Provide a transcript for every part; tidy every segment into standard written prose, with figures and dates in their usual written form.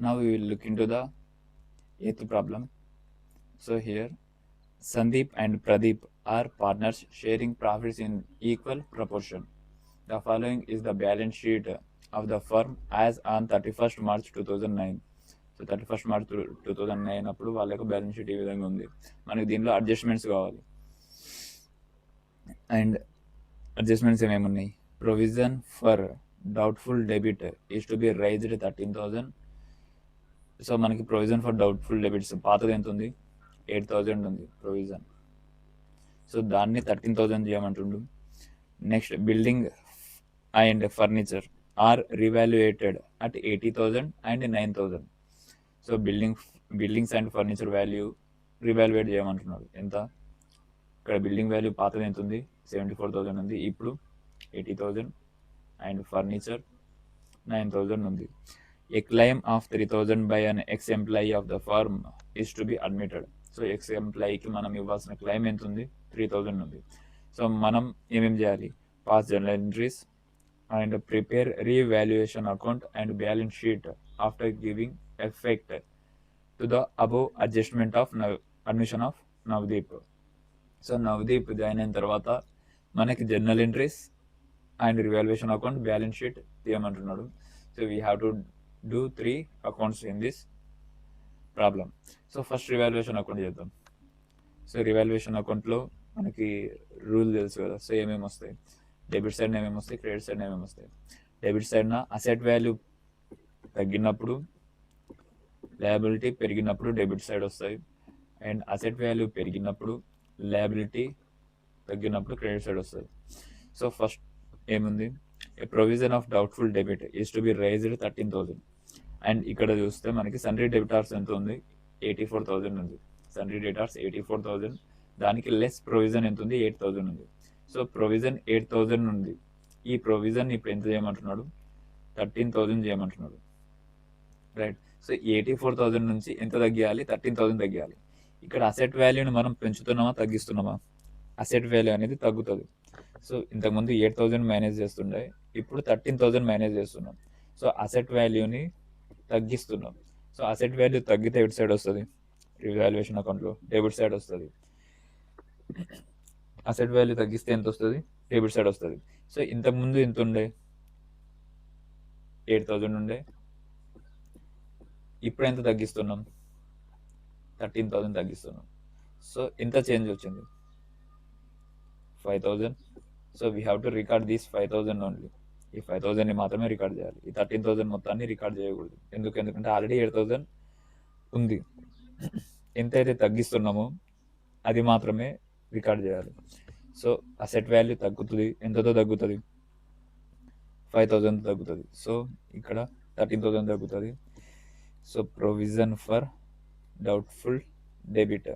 Now we will look into the 8th problem. So here Sandeep and Pradeep are partners sharing profits in equal proportion. The following is the balance sheet of the firm as on 31st March 2009. So 31st March 2009 అప్పుడు వాళ్ళ యొక్క balance sheet ఈ విధంగా ఉంది. మనకి దీనిలో adjustments కావాలి. And adjustments ఏమేమి ఉన్నాయి? Provision for doubtful debit is to be raised 13,000. So మనకి ప్రొవిజన్ ఫర్ డౌట్ఫుల్ డెబిట్స్ పాతది ఎంత ఉంది? 8,000 ఉంది ప్రొవిజన్. సో దాన్ని 13,000 చేయమంటుండు. Next building and furniture are revaluated at 80,000 and 9,000. So buildings and furniture value revaluate చేయమంటున్నాడు. ఎంత? ఇక్కడ బిల్డింగ్ వాల్యూ పాతది ఎంత ఉంది? 74,000 ఉంది. ఇప్పుడు 80,000 అండ్ ఫర్నిచర్ 9,000 ఉంది. A claim of 3,000 by an ex employee of the firm is to be admitted. So ex ఎంప్లాయీకి మనం ఇవ్వాల్సిన క్లెయిమ్ ఎంత ఉంది? 3,000 ఉంది. సో మనం ఏమేమి చేయాలి? Pass journal entries and prepare revaluation account and balance sheet after giving effect to the above adjustment of admission of Navdeep. So Navdeep join అయిన తర్వాత మనకి journal entries and revaluation account balance sheet తీయమంటున్నాడు. So we have to do 3 accounts in this problem. So first revaluation account చేద్దాం. So revaluation అకౌంట్లో మనకి rule తెలుసు కదా. So ఏమేమి వస్తాయి? డెబిట్ సైడ్ ఏమేమి వస్తాయి? క్రెడిట్ సైడ్ ఏమేమి వస్తాయి? డెబిట్ సైడ్న అసెట్ వాల్యూ తగ్గినప్పుడు లయబిలిటీ పెరిగినప్పుడు డెబిట్ సైడ్ వస్తాయి. అండ్ అసెట్ వాల్యూ పెరిగినప్పుడు లయబిలిటీ తగ్గినప్పుడు క్రెడిట్ సైడ్ వస్తుంది. సో ఫస్ట్ ఏముంది? ఏ provision of doubtful debit is to be raised 13,000. And ఇక్కడ చూస్తే మనకి సన్రీ డెబిటార్స్ ఎంత ఉంది? 84,000 ఉంది. సన్రీ డెబిటార్స్ 84,000. దానికి లెస్ ప్రొవిజన్ ఎంత ఉంది? 8,000 ఉంది. సో ప్రొవిజన్ 8,000 ఉంది. ఈ ప్రొవిజన్ ఇప్పుడు ఎంత చేయమంటున్నాడు? 13,000 చేయమంటున్నాడు. రైట్. సో 84,000 నుంచి ఎంత తగ్గియాలి? 13,000 తగ్గియాలి. ఇక్కడ అసెట్ వాల్యూని మనం పెంచుతున్నామా తగ్గిస్తున్నామా? అసెట్ వాల్యూ అనేది తగ్గుతుంది. సో ఇంతకుముందు 8,000 మేనేజ్ చేస్తుండే, ఇప్పుడు 13,000 మేనేజ్ చేస్తున్నాం. సో అసెట్ వాల్యూని తగ్గిస్తున్నాం. సో అసెట్ వాల్యూ తగ్గితే ఎటు సైడ్ వస్తుంది? రివాల్యుయేషన్ అకౌంట్లో డెబిట్ సైడ్ వస్తుంది. అసెట్ వాల్యూ తగ్గిస్తే ఎంత వస్తుంది? డెబిట్ సైడ్ వస్తుంది. సో ఇంతకుముందు ఎంత ఉండే? 8,000 ఉండే. ఇప్పుడు ఎంత తగ్గిస్తున్నాం? 13,000 తగ్గిస్తున్నాం. సో ఎంత చేంజ్ వచ్చింది? 5,000. So we have to record these 5,000 only. ఈ 5,000ని మాత్రమే రికార్డ్ చేయాలి. ఈ 13,000 మొత్తాన్ని రికార్డ్ చేయకూడదు. ఎందుకంటే ఆల్రెడీ 8,000 ఉంది. ఎంతైతే తగ్గిస్తున్నామో అది మాత్రమే రికార్డ్ చేయాలి. సో అసెట్ వాల్యూ తగ్గుతుంది. ఎంతతో తగ్గుతుంది? 5,000 తగ్గుతుంది. సో ఇక్కడ 13,000 తగ్గుతుంది. So provision for doubtful debit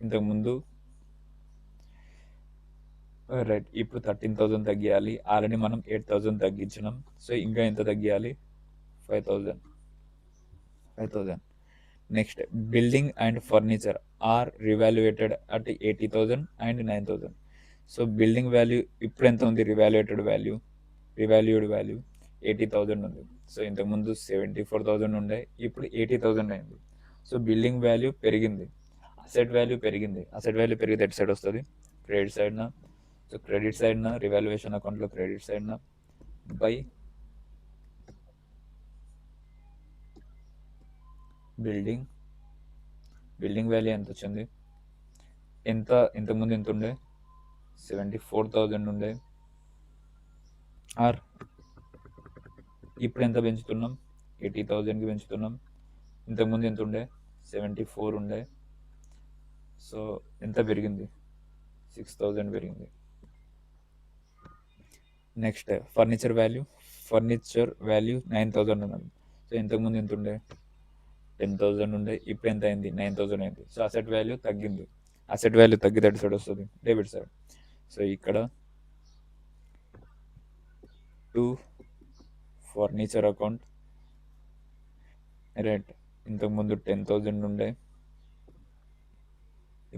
ఇంతకుముందు రైట్, ఇప్పుడు 13,000 తగ్గియాలి. ఆల్రెడీ మనం 8,000 తగ్గించినాం. సో ఇంకా ఎంత తగ్గియాలి? 5,000. Next building and furniture are revaluated at 80,000 and 9,000. So building value ఇప్పుడు ఎంత ఉంది? రివాల్యుయేడ్ వాల్యూ 80,000 ఉంది. సో ఇంతకుముందు 74,000 ఉండే, ఇప్పుడు 80,000 అయింది. సో బిల్డింగ్ వాల్యూ పెరిగింది, అసెట్ వాల్యూ పెరిగింది. అసెట్ వాల్యూ పెరిగితే ఎటు సైడ్ వస్తుంది? క్రెడిట్ సైడ్న. సో క్రెడిట్ సైడ్న రివాల్యుయేషన్ అకౌంట్లో క్రెడిట్ సైడ్న బై బిల్డింగ్ వాల్యూ ఎంత వచ్చింది? ఇంతకుముందు ఎంత ఉండే? 74,000 ఉండే. ఆర్ ఇప్పుడు ఎంత పెంచుతున్నాం? 80,000కి పెంచుతున్నాం. ఇంతకుముందు ఎంత ఉండే? 74 ఉండే. సో ఎంత పెరిగింది? 6,000 పెరిగింది. నెక్స్ట్ ఫర్నిచర్ వాల్యూ 9,000 ఉన్నది. సో ఇంతకుముందు ఎంత ఉండే? 10,000 ఉండే. ఇప్పుడు ఎంత అయింది? 9,000 అయింది. సో అసెట్ వాల్యూ తగ్గింది. అసెట్ వాల్యూ తగ్గితే సైడ్ వస్తుంది? Debit side. సో ఇక్కడ 2 ఫర్నిచర్ అకౌంట్ రైట్. ఇంతకుముందు 10,000 ఉండే,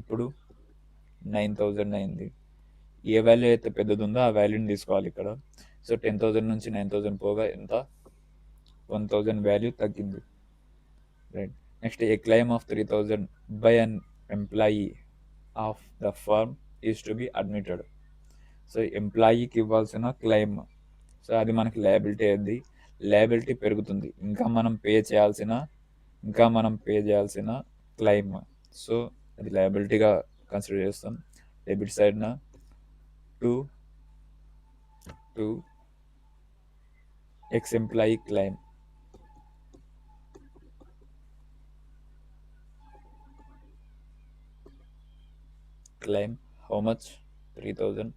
ఇప్పుడు 9,000 అయింది. ఏ వాల్యూ అయితే పెద్దది ఉందో ఆ వాల్యూని తీసుకోవాలి ఇక్కడ. సో 10,000 నుంచి 9,000 పోగా ఎంత? 1000 వాల్యూ తగ్గింది, right. Next a claim of 3000 by an employee of the firm is to be admitted. So ఎంప్లాయీకి ఇవ్వాల్సిన క్లెయిమ్, సో అది మనకి లయబిలిటీ అయింది. లయబిలిటీ పెరుగుతుంది, ఇంకా మనం పే చేయాల్సిన క్లెయిమ్. సో అది లయబిలిటీగా కన్సిడర్ చేస్తాం. డెబిట్ సైడ్న to to ex employee claim how much 3000,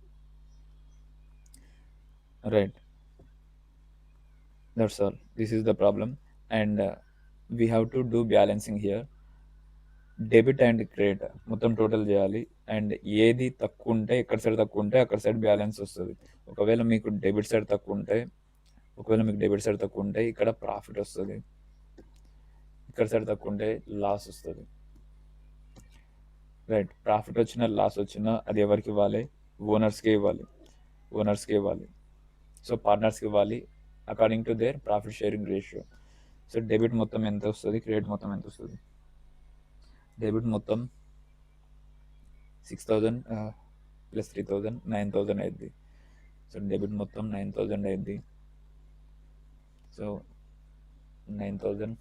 right. That's all. This is the problem, and we have to do balancing here. Debit and credit మొత్తం టోటల్ చేయాలి, అండ్ ఏది తక్కువ ఉంటే ఎక్కడ సైడ్ తక్కువ ఉంటే అక్కడ సైడ్ బ్యాలెన్స్ వస్తుంది. ఒకవేళ మీకు డెబిట్ సైడ్ తక్కువ ఉంటే ఇక్కడ ప్రాఫిట్ వస్తుంది, ఇక్కడ సైడ్ తక్కువ ఉంటే లాస్ వస్తుంది, రైట్. ప్రాఫిట్ వచ్చినా లాస్ వచ్చినా అది ఎవరికి ఇవ్వాలి? ఓనర్స్కే ఇవ్వాలి. సో పార్ట్నర్స్కి ఇవ్వాలి according to their profit sharing ratio. So debit మొత్తం ఎంత వస్తుంది, క్రెడిట్ మొత్తం ఎంత వస్తుంది? డెబిట్ మొత్తం 6000 ప్లస్ 3000 9000 అయింది. సో డెబిట్ మొత్తం 9000 అయింది. సో 9000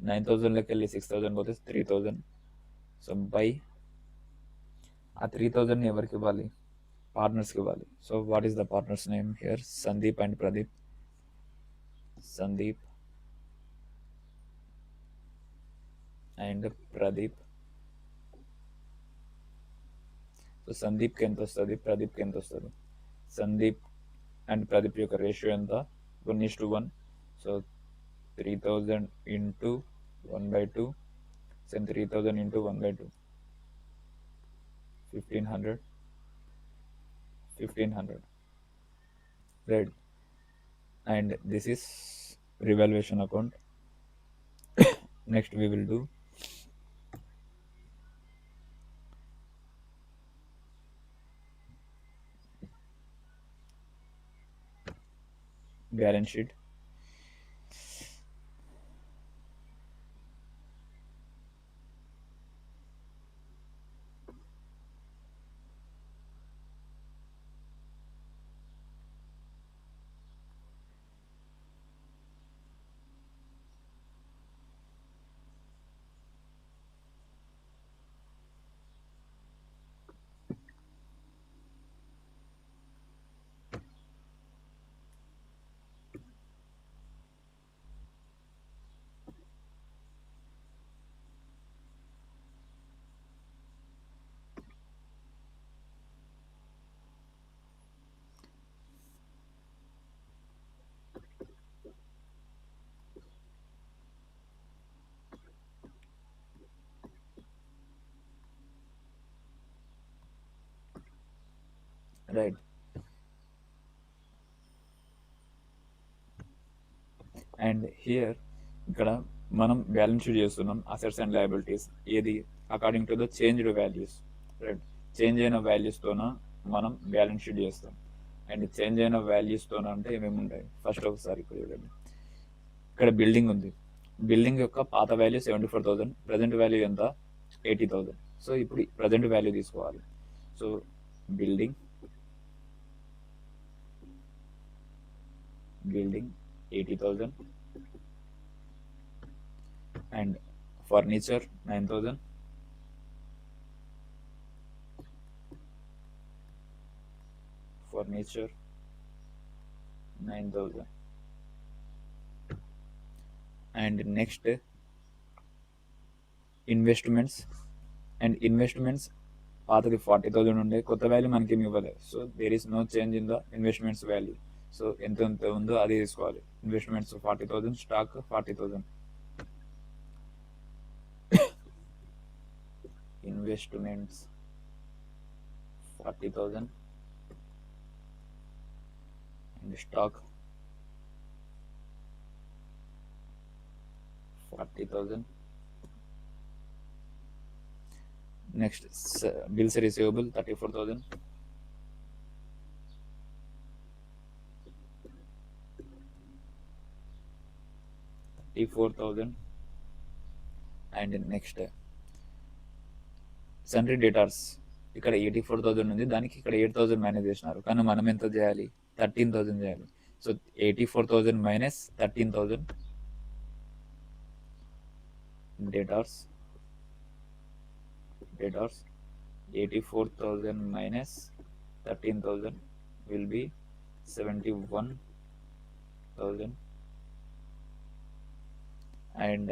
9000లోకి వెళ్ళి 6000 పోతే 3000. సో బై ఆ 3000 ఎవరికి ఇవ్వాలి? పార్ట్నర్స్కి ఇవ్వాలి. So what is the partners name here? Sandeep and Pradeep. So సందీప్కి ఎంత వస్తుంది, ప్రదీప్కి ఎంత వస్తుంది? సందీప్ అండ్ ప్రదీప్ యొక్క రేషియో ఎంత? 1:1. So 3000 into 1/2, so 3000 into 1/2, 1500, right. And this is revaluation account. Next we will do balance sheet. Right. And here ఇక్కడ మనం బ్యాలెన్స్ షీట్ చేస్తున్నాం అసెట్స్ అండ్ లయబిలిటీస్. ఏది? According to the changed values, right. Change అయిన వాల్యూస్తోన మనం balance sheet చేస్తాం. And change అయిన వాల్యూస్తోన అంటే ఏమేమి ఉంటాయి? ఫస్ట్ ఒకసారి ఇక్కడ చూడండి. ఇక్కడ బిల్డింగ్ ఉంది. బిల్డింగ్ యొక్క పాత వాల్యూ 74,000, ప్రజెంట్ వాల్యూ ఎంత? 80,000. సో ఇప్పుడు ప్రజెంట్ వాల్యూ తీసుకోవాలి. So building 80,000 and furniture 9,000. And next investments. And investments పాతది 40,000 ఉండే, కొత్త వాల్యూ మనకి ఏమి ఇవ్వలేదు. So there is no change in the investments value. So ఎంత ఉందో అది తీసుకోవాలి. Investments 40,000, stock 40,000. Investments 40,000 and stock 40,000. Next bills receivable 34,000. 84,000. And next sundry debtors ఇక్కడ 84,000 ఉంది, దానికి ఇక్కడ 8,000 మైనస్ చేసినారు, కానీ మనం ఎంత చేయాలి? 13,000 చేయాలి. So 84,000 minus 13,000 డేటార్స్ 84,000 minus 13,000 will be 71,000. And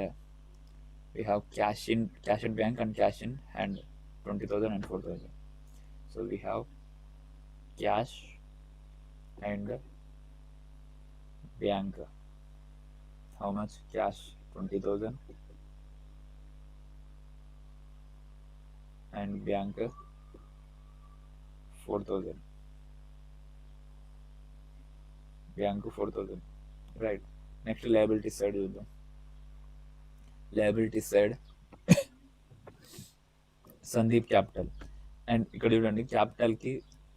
we have cash at bank and cash in hand 20,000 and 4,000. So we have cash and bank. How much? Cash 20,000 and bank 4,000. Bank 4,000. Right. Next liability side చూద్దాం. liability side Sandeep capital. And ఇక్కడ చూడండి, క్యాపిటల్కి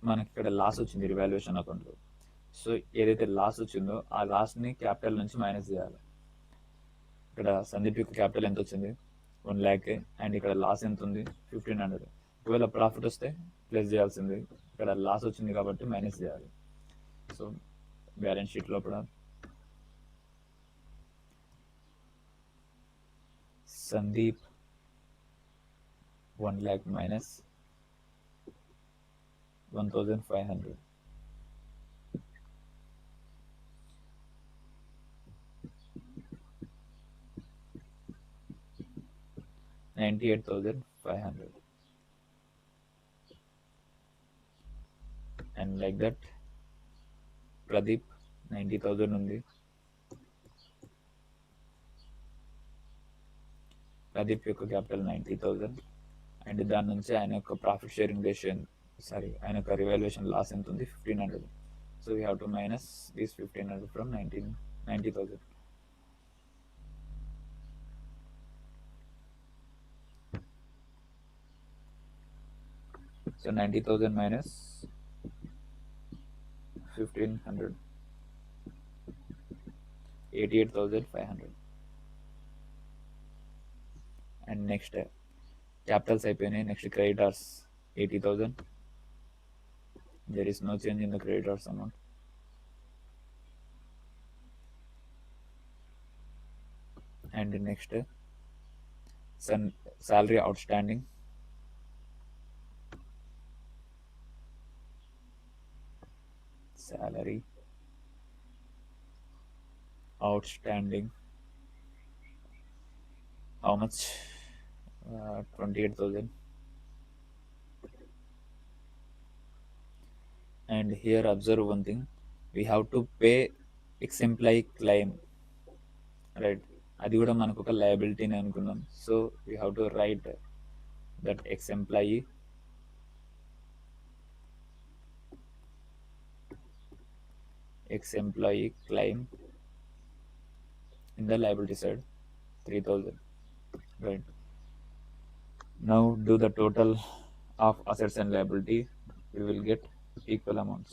మనకి ఇక్కడ loss వచ్చింది revaluation అకౌంట్లో. So ఏదైతే loss వచ్చిందో ఆ లాస్ని క్యాపిటల్ నుంచి మైనస్ చేయాలి. ఇక్కడ సందీప్ యొక్క క్యాపిటల్ ఎంత వచ్చింది? 1 lakh. అండ్ ఇక్కడ లాస్ ఎంత ఉంది? 1,500. ఒకవేళ ప్రాఫిట్ వస్తే ప్లస్ చేయాల్సింది, ఇక్కడ లాస్ వచ్చింది కాబట్టి మైనస్ చేయాలి. సో బ్యాలెన్స్ షీట్ లోపల Sandeep 1 lakh minus 1,500. $98,500. And like that, Pradeep 90,000 ఉంది. ప్రదీప్ యొక్క క్యాపిటల్ 90,000. అండ్ దాని నుంచి ఆయన యొక్క ప్రాఫిట్ షేరింగ్ రేషియో, ఆయన యొక్క రివాల్యుయేషన్ లాస్ ఎంత ఉంది? 1,500. So we have to minus this 1,500 from 90,000. So 90,000 minus 1,500, 88,500. And next capitals అయిపోయినాయి. Next creditors 80,000. there is no change in the creditors amount. And next salary outstanding, how much? 28,000. And here observe one thing, we have to pay ex-employee claim, right? అది కూడా మనకు ఒక లయబిలిటీని అనుకున్నాం. So we have to right that ex-employee claim in the liability side, 3,000, right? Now do the total of assets and liability, we will get equal amounts.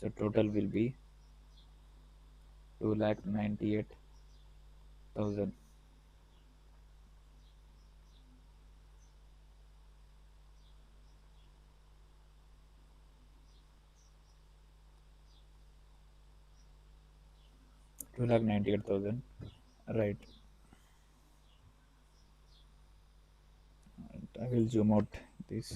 So total will be 2,98,000. Right. I will zoom out this.